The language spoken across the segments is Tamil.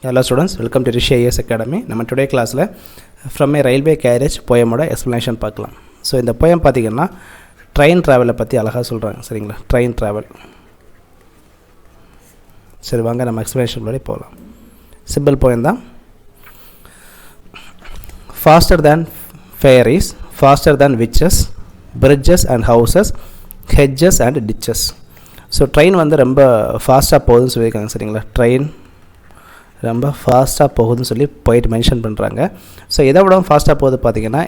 Hello students, welcome to Rishi IAS Academy. நம்ம today classல from a railway carriage poem ஓட explanation பார்க்கலாம். ஸோ இந்த poem பார்த்தீங்கன்னா ட்ரெயின் ட்ராவலை பற்றி அழகாக சொல்கிறாங்க. சரிங்களா, ட்ரெயின் ட்ராவல். சரி வாங்க நம்ம எக்ஸ்பிளனேஷன் முன்னாடி போகலாம். சிம்பிள் poem தான். Faster than ferries, faster than witches, bridges and houses, hedges and ditches. So train வந்து ரொம்ப ஃபாஸ்ட்டாக போகுதுன்னு சொல்லியிருக்காங்க. சரிங்களா, ட்ரெயின் ரொம்ப ஃபாஸ்ட்டாக போகுதுன்னு சொல்லி போயிட்டு மென்ஷன் பண்ணுறாங்க. ஸோ எதை விட ஃபாஸ்ட்டாக போகுது பார்த்தீங்கன்னா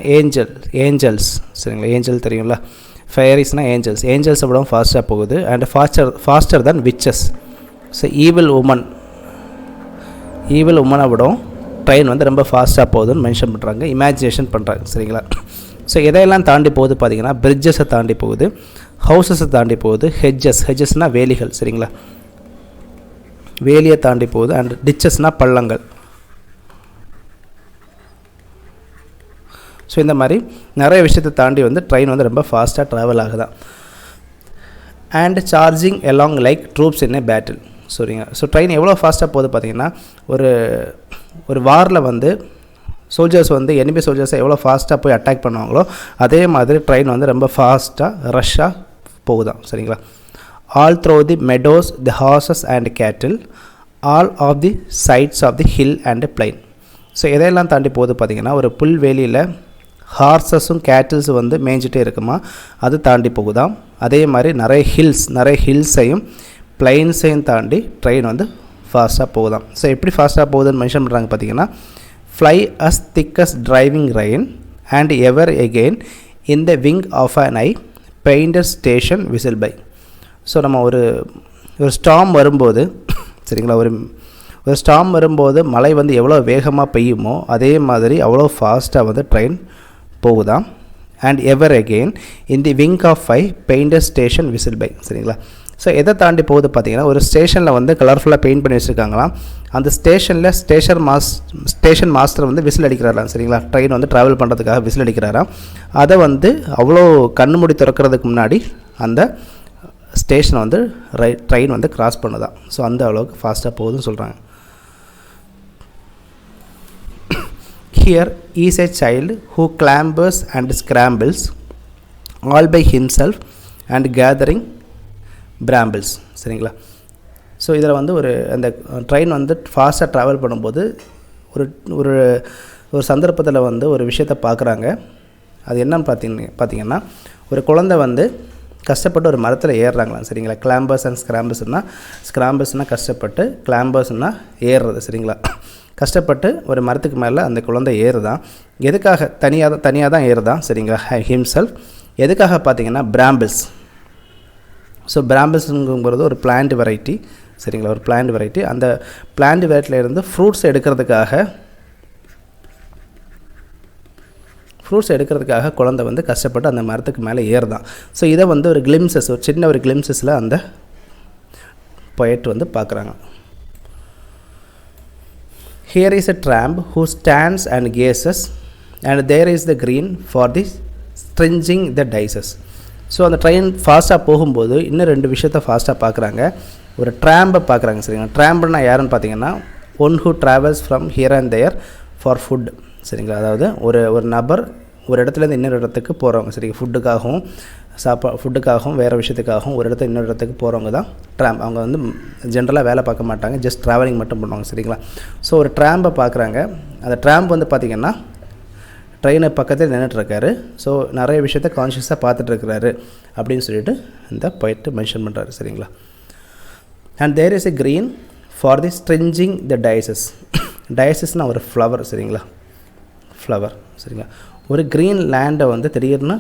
ஏஞ்சல்ஸ். சரிங்களா, ஏஞ்சல் தெரியுங்களா, ஃபேரிஸ்னால் ஏஞ்சல்ஸை விட ஃபாஸ்ட்டாக போகுது. அண்ட் ஃபாஸ்டர் தான் விச்சஸ். ஸோ ஈவில் உமனை விட ட்ரெயின் வந்து ரொம்ப ஃபாஸ்ட்டாக போகுதுன்னு மென்ஷன் பண்ணுறாங்க, இமேஜினேஷன் பண்ணுறாங்க. சரிங்களா, ஸோ எதையெல்லாம் தாண்டி போகுது பார்த்தீங்கன்னா பிரிட்ஜஸை தாண்டி போகுது, ஹவுசஸை தாண்டி போகுது, ஹெஜஸ்னால் வேலிகள். சரிங்களா, வேலியை தாண்டி போகுது. அண்ட் டிச்சஸ்னால் பள்ளங்கள். ஸோ இந்த மாதிரி நிறைய விஷயத்தை தாண்டி வந்து ட்ரெயின் வந்து ரொம்ப ஃபாஸ்ட்டாக ட்ராவல் ஆகுதான். And charging along like troops in a battle. சரிங்க, ஸோ ட்ரெயின் எவ்வளோ ஃபாஸ்ட்டாக போகுது பார்த்தீங்கன்னா ஒரு வாரில் வந்து சோல்ஜர்ஸ் வந்து எனிமி சோல்ஜர்ஸை எவ்வளோ ஃபாஸ்ட்டாக போய் அட்டாக் பண்ணுவாங்களோ அதே மாதிரி ட்ரெயின் வந்து ரொம்ப ஃபாஸ்ட்டாக ரஷ்ஷாக போகுதான். சரிங்களா, all through the meadows the horses and cattle, all of the sights of the hill and plain. So எதையெல்லாம் தாண்டி போகுது பார்த்திங்கன்னா ஒரு புல்வெளியில் ஹார்சஸும் கேட்டில்ஸும் வந்து மேய்ஞ்சிட்டே இருக்குமா, அது தாண்டி போகுதாம். அதே மாதிரி நிறைய ஹில்ஸையும் பிளைன்ஸையும் தாண்டி ட்ரெயின் வந்து ஃபாஸ்ட்டாக போகுதாம். ஸோ எப்படி ஃபாஸ்ட்டாக போகுதுன்னு மென்ஷன் பண்ணுறாங்க பார்த்தீங்கன்னா fly as thick as driving rain and ever again in the wing of an eye painted station whistle by. So நம்ம ஒரு ஸ்டார்ம் வரும்போது சரிங்களா, ஒரு ஸ்டார்ம் வரும்போது மழை வந்து எவ்வளோ வேகமாக பெய்யுமோ அதே மாதிரி அவ்வளோ ஃபாஸ்ட்டாக வந்து ட்ரெயின் போகுதாம். And ever again in the wink of eye painted station whistle by. சரிங்களா, ஸோ எதை தாண்டி போகுது பார்த்தீங்கன்னா ஒரு ஸ்டேஷனில் வந்து கலர்ஃபுல்லாக பெயிண்ட் பண்ணி வச்சுருக்காங்களாம். அந்த ஸ்டேஷனில் ஸ்டேஷன் மாஸ்டர் வந்து விசில் அடிக்கிறாராம். சரிங்களா, ட்ரெயின் வந்து ட்ராவல் பண்ணுறதுக்காக விசில் அடிக்கிறாராம். அதை வந்து அவ்வளோ கண்ணு மூடி திறக்கிறதுக்கு முன்னாடி அந்த ஸ்டேஷனை வந்து ட்ரெயின் வந்து கிராஸ் பண்ணுதான். ஸோ அந்த அளவுக்கு ஃபாஸ்ட்டாக போகுதுன்னு சொல்கிறாங்க. Here is a child who clambers and scrambles all by himself and gathering brambles. சரிங்களா, ஸோ இதில் வந்து அந்த ட்ரெயின் வந்து ஃபாஸ்ட்டாக ட்ராவல் பண்ணும்போது ஒரு சந்தர்ப்பத்தில் வந்து ஒரு விஷயத்தை பார்க்குறாங்க. அது என்னன்னு பார்த்தீங்கன்னா ஒரு குழந்தை வந்து கஷ்டப்பட்டு ஒரு மரத்தில் ஏறுறாங்களாம். சரிங்களா, கிளாம்பர்ஸ் அண்ட் ஸ்கிராம்பர்ஸ்னால் கஷ்டப்பட்டு, கிளாம்பர்ஸ்னால் ஏறுறது. சரிங்களா, கஷ்டப்பட்டு ஒரு மரத்துக்கு மேலே அந்த குழந்தை ஏறுதான். எதுக்காக தனியாக தான் ஏறுதான். சரிங்களா, ஹிம்செல்ஃப். எதுக்காக பார்த்தீங்கன்னா பிராம்பிள்ஸ். ஸோ பிராம்பிள்ஸுங்கிறது ஒரு பிளான்ட் வெரைட்டி. சரிங்களா, ஒரு பிளான்ட் வெரைட்டி. அந்த பிளான்ட் வெரைட்டியிலேருந்து ஃப்ரூட்ஸ் எடுக்கிறதுக்காக குழந்தை வந்து கஷ்டப்பட்டு அந்த மரத்துக்கு மேலே ஏறுதான். ஸோ இதை வந்து ஒரு சின்ன கிளிம்சஸில் அந்த பொயட் வந்து பார்க்குறாங்க. Here is a tramp who stands and gazes and there is the green for the stringing the dices. So அந்த ட்ரெயின் ஃபாஸ்ட்டாக போகும்போது இன்னும் ரெண்டு விஷயத்த ஃபாஸ்ட்டாக பார்க்குறாங்க. ஒரு ட்ராம்பை பார்க்குறாங்க. சரிங்களா, ட்ராம்புன்னா யாருன்னு பார்த்தீங்கன்னா one who travels from here and there for food. சரிங்களா, அதாவது ஒரு நபர் ஒரு இடத்துலேருந்து இன்னொரு இடத்துக்கு போகிறவங்க. சரிங்க, ஃபுட்டுக்காகவும் வேறு விஷயத்துக்காகவும் ஒரு இடத்துல இன்னொரு இடத்துக்கு போகிறவங்க தான் ட்ராம்ப். அவங்க வந்து ஜென்ரலாக வேலை பார்க்க மாட்டாங்க, ஜஸ்ட் ட்ராவலிங் மட்டும் பண்ணுவாங்க. சரிங்களா, ஸோ ஒரு ட்ராம்பை பார்க்குறாங்க. அந்த ட்ராம்ப் வந்து பார்த்திங்கன்னா ட்ரெயினை பக்கத்தில் நின்றுட்டுருக்காரு. ஸோ நிறைய விஷயத்த கான்ஷியஸாக பார்த்துட்ருக்கிறாரு அப்படின்னு சொல்லிட்டு இந்த போயிட்டு மென்ஷன் பண்ணுறாரு. சரிங்களா, and there is a green for the stringing the டயசஸ்னால் ஒரு ஃப்ளவர். சரிங்களா, ஃப்ளவர். சரிங்களா, ஒரு க்ரீன் லேண்டை வந்து திடீர்னு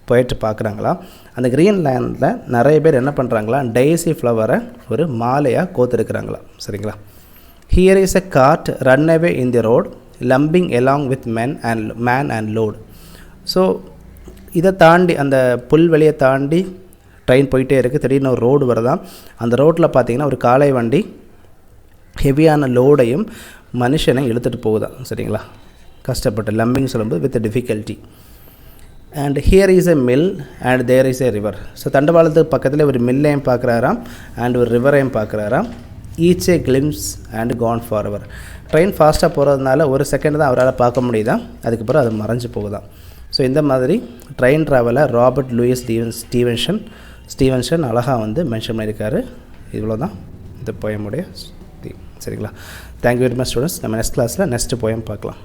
போயிட்டு பார்க்குறாங்களா. அந்த க்ரீன் லேண்டில் நிறைய பேர் என்ன பண்ணுறாங்களா, டெய்ஸி ஃப்ளவரை ஒரு மாலையாக கோத்துருக்குறாங்களா. சரிங்களா, here is a cart run away in the road lumping along with man and load. So இதை தாண்டி அந்த புல்வெளியை தாண்டி ட்ரெயின் போயிட்டே இருக்குது. திடீர்னு ஒரு ரோடு வருதான். அந்த ரோட்டில் பார்த்திங்கன்னா ஒரு காளை வண்டி ஹெவியான லோடையும் மனுஷனை இழுத்துட்டு போகுதான். சரிங்களா, கஷ்டப்பட்டு லம்பிங் சொல்லும்போது with difficulty. And here is a mill and there is a river. So தண்டவாளத்துக்கு பக்கத்தில் ஒரு மில்லையும் பார்க்குறாராம் அண்ட் ஒரு ரிவரையும் பார்க்குறாராம். Each a glimpse and gone forever. Train ஃபாஸ்ட்டாக போகிறதுனால ஒரு செகண்ட் தான் அவரால் பார்க்க முடியுதான், அதுக்கப்புறம் அது மறைஞ்சு போகுதான். ஸோ இந்த மாதிரி ட்ரெயின் ட்ராவலை ராபர்ட் லூயிஸ் ஸ்டீவன்சன் அழகாக வந்து மென்ஷன் பண்ணியிருக்காரு. இவ்வளோ தான் இந்த போயமுடைய. சரிங்களா? Thank you very much students. நம்ம நெக்ஸ்ட் கிளாஸில் நெக்ஸ்ட் போயம் பார்க்கலாம்.